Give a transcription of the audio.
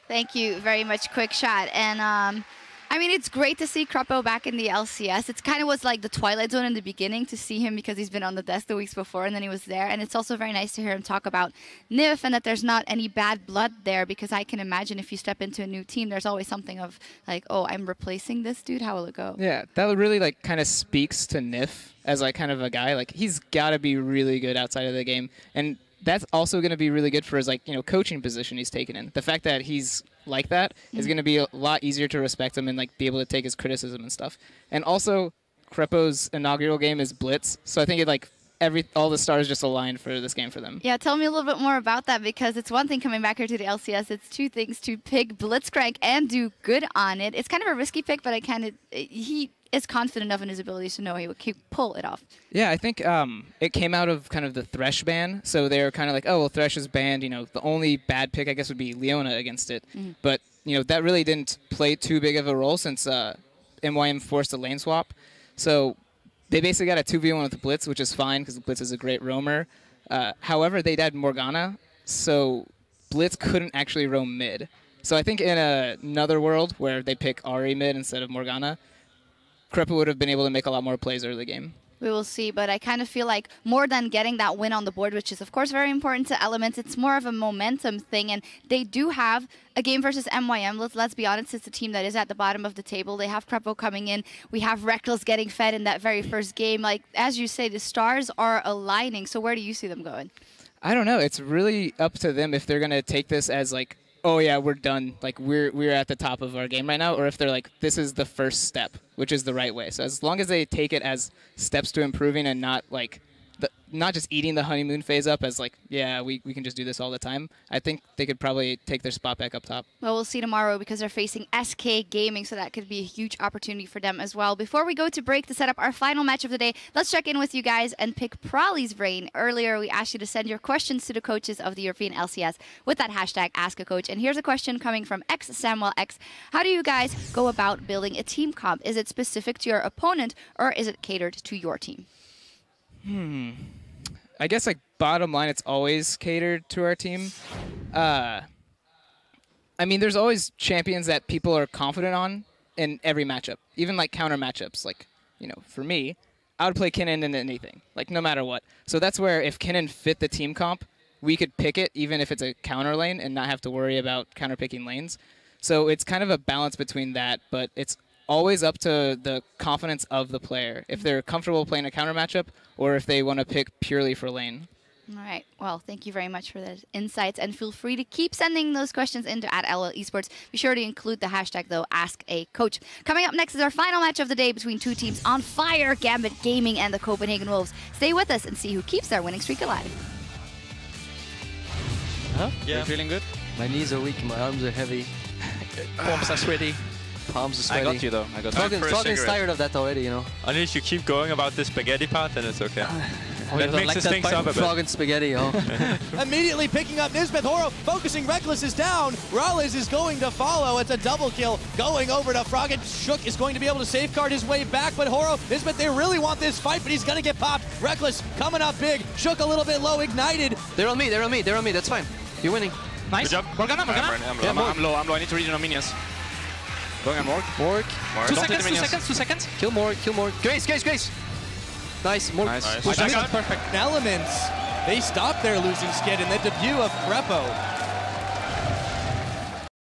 Thank you very much, Quick Shot. And I mean, it's great to see Krepo back in the LCS. It kind of was like the Twilight Zone in the beginning to see him because he's been on the desk the weeks before and then he was there. And it's also very nice to hear him talk about NIF and that there's not any bad blood there, because I can imagine if you step into a new team, there's always something of like, oh, I'm replacing this dude. How will it go? Yeah, that really like kind of speaks to NIF as like kind of a guy. Like he's got to be really good outside of the game. And that's also going to be really good for his coaching position he's taken in. The fact that he's like that is going to be a lot easier to respect him and like be able to take his criticism and stuff. And also, Krepo's inaugural game is Blitz, so I think it all the stars just aligned for this game for them. Yeah, tell me a little bit more about that, because it's one thing coming back here to the LCS. It's two things to pick Blitzcrank and do good on it. It's kind of a risky pick, but he is confident enough in his abilities to know he would pull it off. Yeah, I think it came out of kind of the Thresh ban, so they were kind of like, oh, well, Thresh is banned. The only bad pick, I guess, would be Leona against it. But, that really didn't play too big of a role since MYM forced a lane swap. So they basically got a 2v1 with the Blitz, which is fine because Blitz is a great roamer. However, they had Morgana, so Blitz couldn't actually roam mid. So I think in another world where they pick Ahri mid instead of Morgana, Krepo would have been able to make a lot more plays early game. We will see, but I kind of feel like more than getting that win on the board, which is of course very important to Elements, it's more of a momentum thing, and they do have a game versus MYM. Let's be honest, it's a team that is at the bottom of the table. They have Krepo coming in. We have Reckless getting fed in that very first game. Like, as you say, the stars are aligning, so where do you see them going? I don't know. It's really up to them if they're going to take this as like, oh yeah, we're done. Like we're at the top of our game right now, or if they're like, this is the first step, which is the right way. So as long as they take it as steps to improving and not like not just eating the honeymoon phase up as like, yeah, we can just do this all the time, I think they could probably take their spot back up top. Well, we'll see tomorrow because they're facing SK Gaming, so that could be a huge opportunity for them as well. Before we go to break to set up our final match of the day, let's check in with you guys and pick Prolly's brain. Earlier, we asked you to send your questions to the coaches of the European LCS with that hashtag #AskACoach. And here's a question coming from XSamuelX. How do you guys go about building a team comp? Is it specific to your opponent or is it catered to your team? I guess, like, bottom line, it's always catered to our team. I mean, there's always champions that people are confident on in every matchup, even, like, counter matchups. Like, for me, I would play Kinnan in anything, like, no matter what. So that's where if Kinnan fit the team comp, we could pick it, even if it's a counter lane, and not have to worry about counter-picking lanes. So it's kind of a balance between that, but it's always up to the confidence of the player, if they're comfortable playing a counter matchup or if they want to pick purely for lane. All right. Well, thank you very much for those insights, and feel free to keep sending those questions into @LL Esports. Be sure to include the hashtag, though, #AskACoach. Coming up next is our final match of the day between two teams on fire, Gambit Gaming and the Copenhagen Wolves. Stay with us and see who keeps their winning streak alive. Huh? Yeah. You're feeling good? My knees are weak, my arms are heavy. Palms are sweaty. Palms are sweaty. I got you though. I got you. Flogan's tired of that already, Unless you keep going about this spaghetti part, then it's okay. That mixes like things up a bit. Flogan spaghetti, Immediately picking up Nisbeth. Horo focusing. Reckless is down. Rollins is going to follow. It's a double kill going over to Froggen. Shook is going to be able to safeguard his way back, but Horo, Nisbeth, they really want this fight, but he's going to get popped. Reckless coming up big. Shook a little bit low, ignited. They're on me, they're on me, they're on me. That's fine. You're winning. Nice. Good job. Morgana. I'm low. I need to read no minions. Going on Morg. 2 seconds, 2 seconds. Kill Morg. Grace. Nice, Morg. Nice. Perfect. Elements, they stopped their losing skid in the debut of Krepo.